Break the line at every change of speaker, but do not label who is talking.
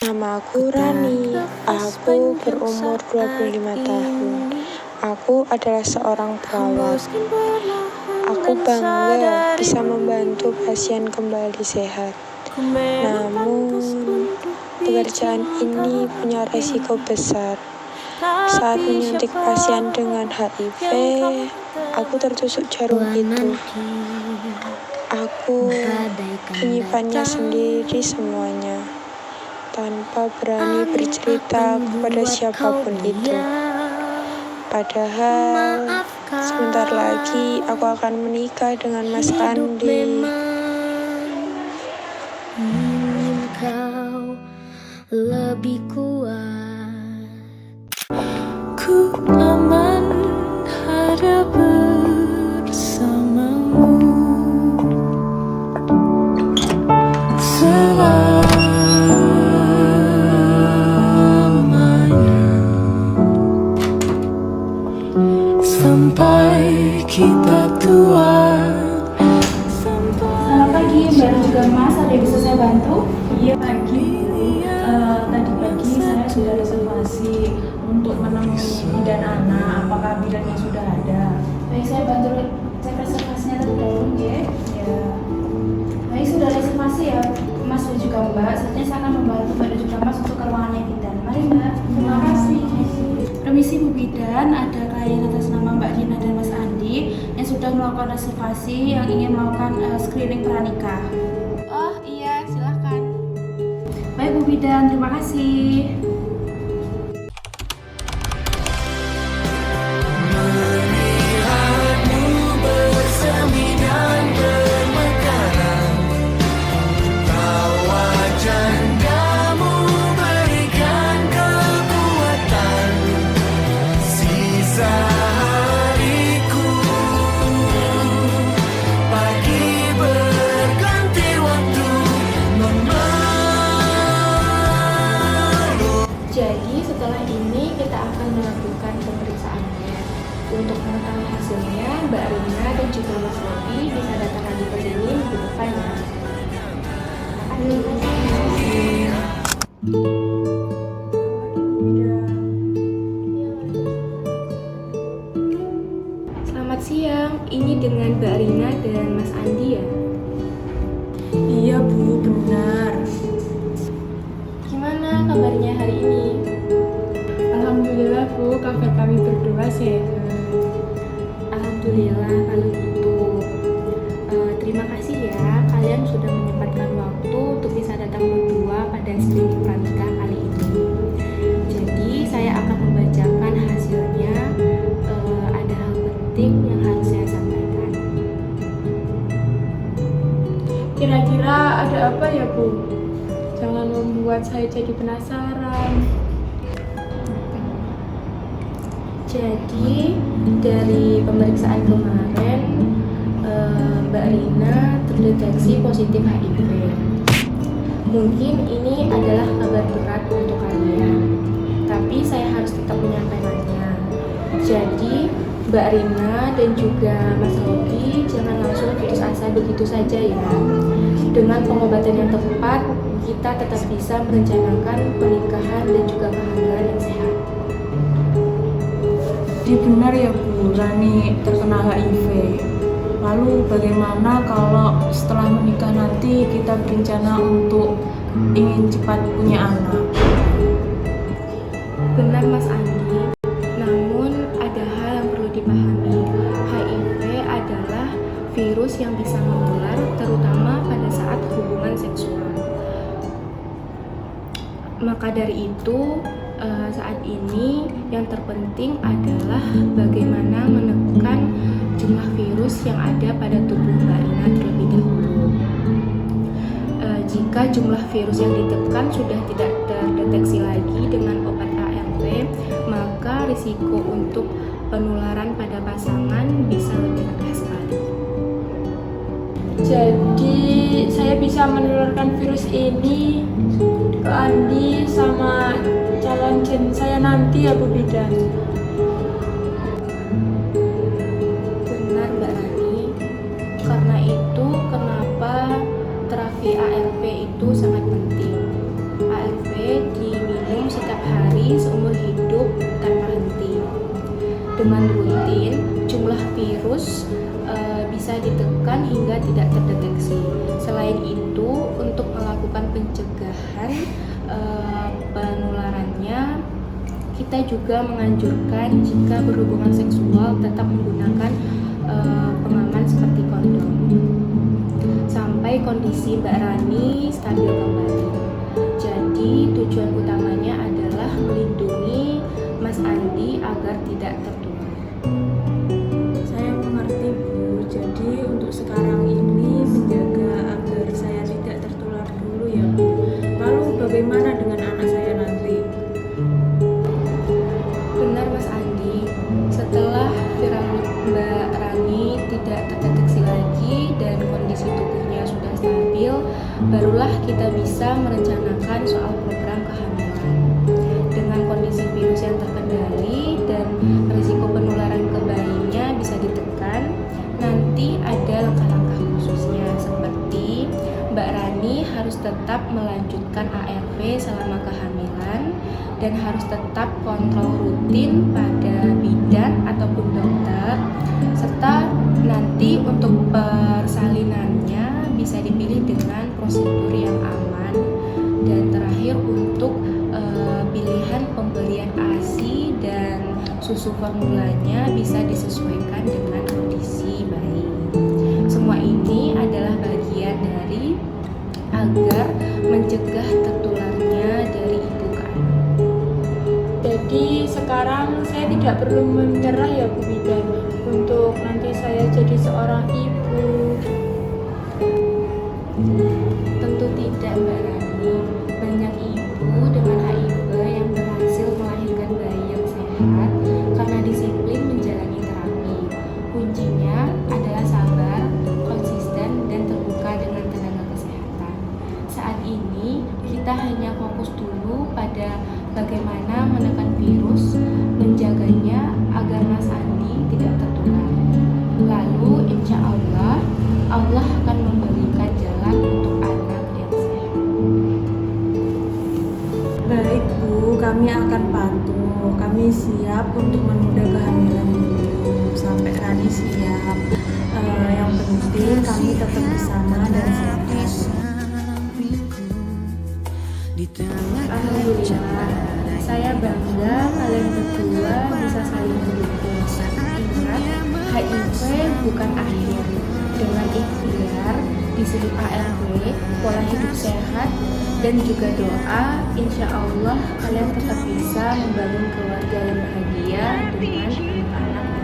Namaku Rani, aku berumur 25 tahun. Aku adalah seorang perawat. Aku bangga bisa membantu pasien kembali sehat. Namun, pekerjaan ini punya resiko besar. Saat menyuntik pasien dengan HIV, aku tertusuk jarum itu. Aku menyimpannya sendiri semuanya, tanpa berani bercerita kepada siapapun itu. Padahal, sebentar lagi aku akan menikah dengan Mas Andi.
Kau lebih kuat, ku aman ada bersamamu selamanya, sampai kita tua.
Selamat pagi, baru juga Mas, ada yang bisa saya bantu? Iya pagi, tadi pagi saya sudah reservasi untuk menemui bidan anak. Apakah bidannya sudah ada? Baik, saya bantu cek reservasinya terlebih dahulu ya. Ya. Baik, sudah reservasi ya Mas dan juga Mbak. Saatnya saya akan membantu Mbak dan juga Mas untuk ke ruangannya bidan. Mari Mbak. Terima kasih. Permisi Bu Bidan, ada klien atas nama Mbak Dina dan Mas Andi yang sudah melakukan reservasi yang ingin melakukan screening pranikah. Oh iya, silahkan. Baik Bu Bidan, terima kasih.
Melihatmu bersemi dan bermekaran, tawa jandamu berikan kekuatan, sisa hariku pagi berganti waktu memeluk.
Jadi setelah ini kita akan melakukan pemeriksaannya. Untuk mengetahui hasilnya, Mbak Rina dan juga Mas Robi bisa datang lagi ke sini minggu depan ya. Selamat siang, ini dengan Mbak Rina dan Mas Andi ya?
Iya Bu, benar.
Gimana kabarnya hari ini?
Alhamdulillah Bu, kabar kami berdua sehat.
Alhamdulillah kalau gitu. Terima kasih ya, kalian sudah menyempatkan waktu untuk bisa datang berdua pada screening pranikah kali ini. Jadi saya akan membacakan hasilnya. Ada hal penting yang harus saya sampaikan.
Kira-kira ada apa ya Bu? Jangan membuat saya jadi penasaran.
Jadi dari pemeriksaan kemarin, Mbak Rina terdeteksi positif HIV. Mungkin ini adalah kabar berat untuk kalian, tapi saya harus tetap menyampaikannya. Jadi Mbak Rina dan juga Mas Robi jangan langsung putus asa begitu saja ya. Dengan pengobatan yang tepat, kita tetap bisa merencanakan pernikahan dan juga kehamilan yang sehat.
Jadi benar ya Bu, Rani terkena HIV. Lalu bagaimana kalau setelah menikah nanti kita berencana untuk ingin cepat punya anak?
Benar Mas Andi, namun ada hal yang perlu dipahami. HIV adalah virus yang bisa menular terutama pada saat hubungan seksual. Maka dari itu, saat ini yang terpenting adalah bagaimana menekan jumlah virus yang ada pada tubuh Mbak Rina terlebih dahulu. Jika jumlah virus yang ditekan sudah tidak terdeteksi lagi dengan obat ARV, maka risiko untuk penularan pada pasangan bisa lebih rendah sekali.
Jadi saya bisa menularkan virus ini ke Andi sama calon jen saya nanti ya Bu Bidan.
Benar Mbak Rani, karena itu kenapa terapi ARV itu sangat penting. ARV virus bisa ditekan hingga tidak terdeteksi. Selain itu, untuk melakukan pencegahan penularannya, kita juga menganjurkan jika berhubungan seksual tetap menggunakan pengaman seperti kondom sampai kondisi Mbak Rani stabil kembali. Jadi tujuan utamanya adalah melindungi Mas Andi agar tidak tertular.
Saya mengerti Bu, jadi untuk sekarang ini menjaga agar saya tidak tertular dulu ya Bu. Lalu bagaimana dengan anak saya nanti?
Benar Mas Andi, setelah viral Mbak Rani tidak terdeteksi lagi dan kondisi tubuhnya sudah stabil, barulah kita bisa merencanakan soal program kehamilan. Dengan kondisi virus yang terkendali dan risiko penularan ke bayinya bisa ditekan, nanti ada langkah-langkah khususnya seperti Mbak Rani harus tetap melanjutkan ARV selama kehamilan dan harus tetap kontrol rutin pada bidan ataupun dokter, serta nanti untuk persalinannya bisa dipilih dengan prosedur yang aman, dan terakhir untuk pilihan pemberian ASI dan susu formulanya bisa disesuaikan dengan kondisi bayi. Semua ini adalah bagian dari agar mencegah tertularnya dari ibu ke anak.
Jadi sekarang saya tidak perlu menyerah ya Bu Bidan untuk nanti saya jadi seorang ibu.
Tentu tidak Mbak Rani, banyak ibu dengan HIV yang berhasil melahirkan bayi yang sehat karena disiplin menjalani terapi. Kuncinya adalah sabar, konsisten, dan terbuka dengan tenaga kesehatan. Saat ini kita hanya fokus dulu pada bagaimana menekan virus, menjaganya agar Mas Andi tidak tertular. Lalu insya Allah akan memberikan jalan untuk anak yang sehat.
Baik Bu, kami akan patuh. Kami siap untuk menunda kehamilan dulu sampai Rani siap. Yang penting kami tetap bersama dan sehat.
Alhamdulillah, saya bangga kalian berdua bisa saling mendukung. Ingat, HIV bukan akhir. Dengan ikhtiar, disiplin ARW, pola hidup sehat, dan juga doa, insya Allah kalian tetap bisa membangun keluarga yang bahagia dengan anak-anak